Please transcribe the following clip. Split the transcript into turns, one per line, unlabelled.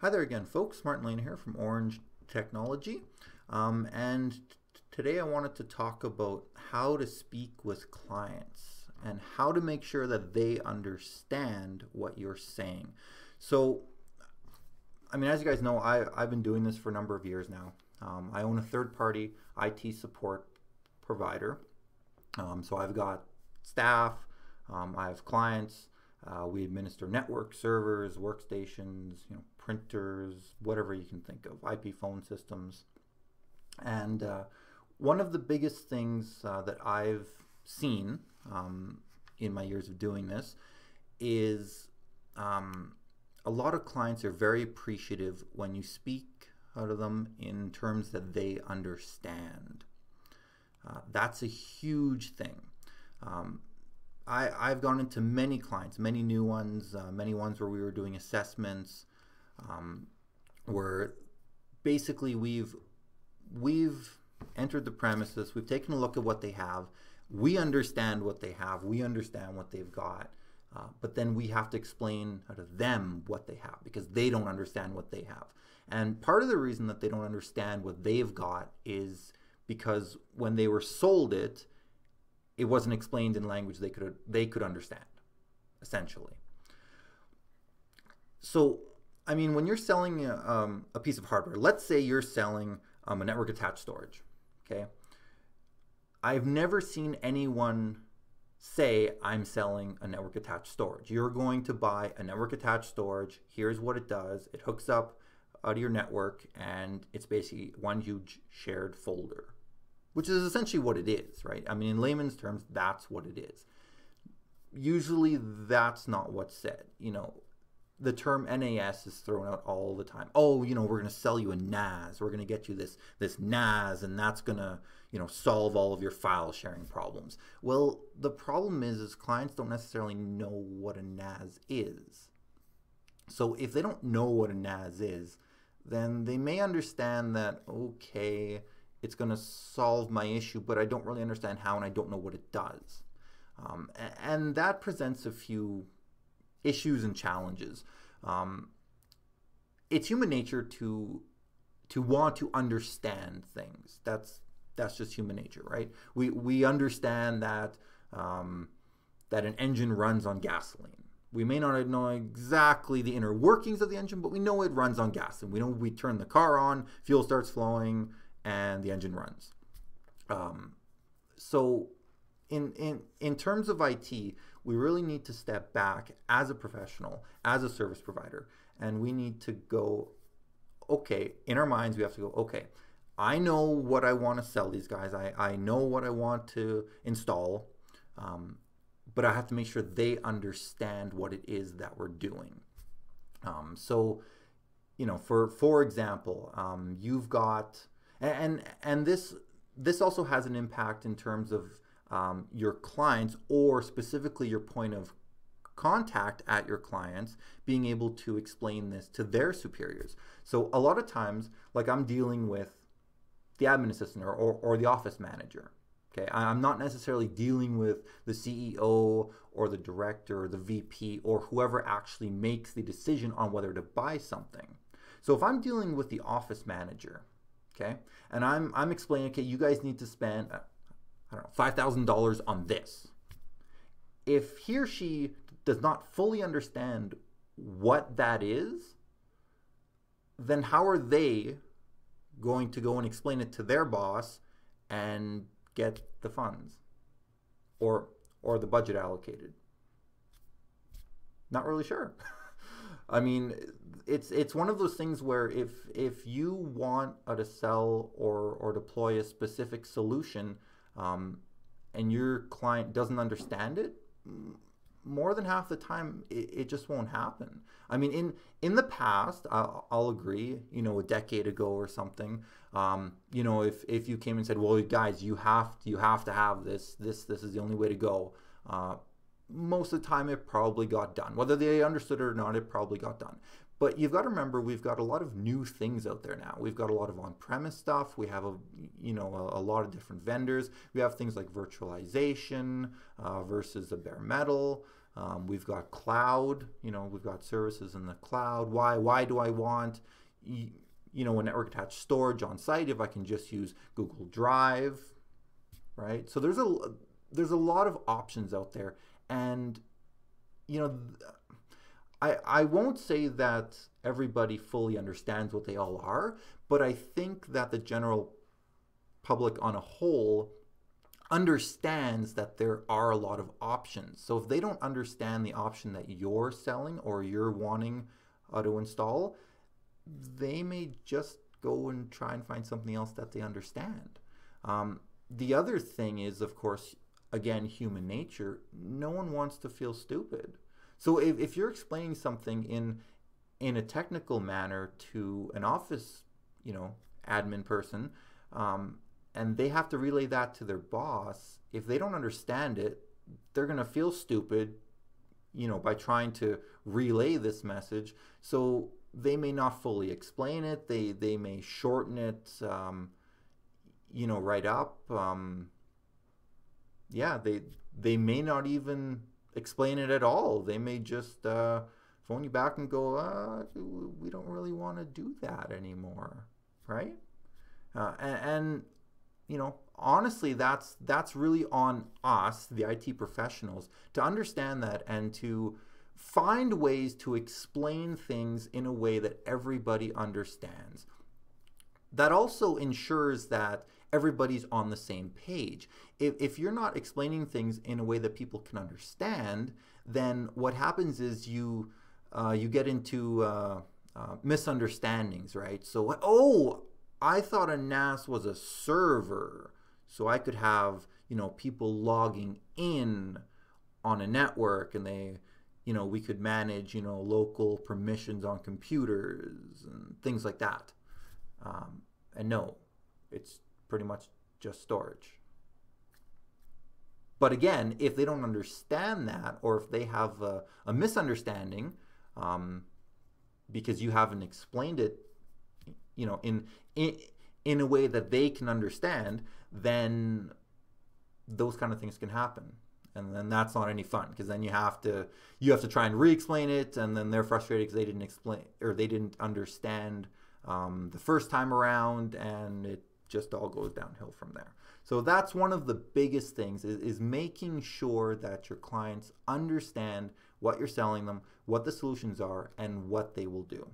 Hi there again, folks. Martin Lehner here from Orange Technology. And today I wanted to talk about how to speak with clients and how to make sure that they understand what you're saying. So, as you guys know, I've been doing this for a number of years now. I own a third-party IT support provider. So I've got staff, I have clients. We administer network servers, workstations, printers, whatever you can think of, IP phone systems. And one of the biggest things that I've seen in my years of doing this is a lot of clients are very appreciative when you speak out of them in terms that they understand. That's a huge thing. I've gone into many clients, many new ones, many ones where we were doing assessments, where basically we've entered the premises, we've taken a look at what they have, we understand what they have, we understand what they've got, but then we have to explain to them what they have because they don't understand what they have. And part of the reason that they don't understand what they've got is because when they were sold it, it wasn't explained in language they could understand, essentially. So, when you're selling a piece of hardware, let's say you're selling a network attached storage, okay? I've never seen anyone say, I'm selling a network attached storage. You're going to buy a network attached storage. Here's what it does. It hooks up out of your network, and it's basically one huge shared folder, which is essentially what it is, right? In layman's terms, that's what it is. Usually that's not what's said. The term NAS is thrown out all the time. Oh, we're going to sell you a NAS. We're going to get you this NAS, and that's going to, solve all of your file sharing problems. Well, the problem is clients don't necessarily know what a NAS is. So if they don't know what a NAS is, then they may understand that, okay, it's going to solve my issue, but I don't really understand how, and I don't know what it does. And that presents a few issues and challenges. It's human nature to want to understand things. That's just human nature, right? We understand that that an engine runs on gasoline. We may not know exactly the inner workings of the engine, but we know it runs on gasoline. We know we turn the car on, fuel starts flowing, and the engine runs. So in terms of IT, we really need to step back as a professional, as a service provider, and we need to go, okay, in our minds we have to go, okay, I know what I want to sell these guys. I know what I want to install, but I have to make sure they understand what it is that we're doing. So, for example, you've got, and this also has an impact in terms of your clients, or specifically your point of contact at your clients, being able to explain this to their superiors. So a lot of times, like, I'm dealing with the admin assistant or the office manager. Okay, I'm not necessarily dealing with the CEO or the director or the VP or whoever actually makes the decision on whether to buy something. So if I'm dealing with the office manager, okay, and I'm explaining, okay, you guys need to spend, I don't know, $5,000 on this. If he or she does not fully understand what that is, then how are they going to go and explain it to their boss and get the funds or the budget allocated? Not really sure. It's one of those things where if you want to sell or deploy a specific solution, and your client doesn't understand it, more than half the time it just won't happen. In the past, I'll agree, a decade ago or something, if you came and said, well, guys, you have to have this is the only way to go, most of the time it probably got done. Whether they understood it or not, it probably got done. But you've got to remember, we've got a lot of new things out there now. We've got a lot of on-premise stuff. We have a lot of different vendors. We have things like virtualization versus a bare metal. We've got cloud, we've got services in the cloud. Why do I want, a network attached storage on site if I can just use Google Drive, right? So there's a lot of options out there, and I won't say that everybody fully understands what they all are, but I think that the general public on a whole understands that there are a lot of options. So if they don't understand the option that you're selling or you're wanting to install, they may just go and try and find something else that they understand. The other thing is, of course, again, human nature. No one wants to feel stupid. So if you're explaining something in a technical manner to an office, admin person, and they have to relay that to their boss, if they don't understand it, they're going to feel stupid, by trying to relay this message. So they may not fully explain it. They may shorten it, right up. They may not even explain it at all. They may just phone you back and go, we don't really want to do that anymore, right? Honestly, that's really on us, the IT professionals, to understand that and to find ways to explain things in a way that everybody understands. That also ensures that everybody's on the same page. If you're not explaining things in a way that people can understand, then what happens is you get into misunderstandings, right? So, I thought a NAS was a server, so I could have, people logging in on a network, and we could manage, local permissions on computers and things like that. And no, it's pretty much just storage. But again, if they don't understand that, or if they have a misunderstanding, because you haven't explained it, in a way that they can understand, then those kind of things can happen. And then that's not any fun, because then you have to try and re-explain it, and then they're frustrated because they didn't explain, or they didn't understand the first time around, and it just all goes downhill from there. So that's one of the biggest things, is making sure that your clients understand what you're selling them, what the solutions are, and what they will do.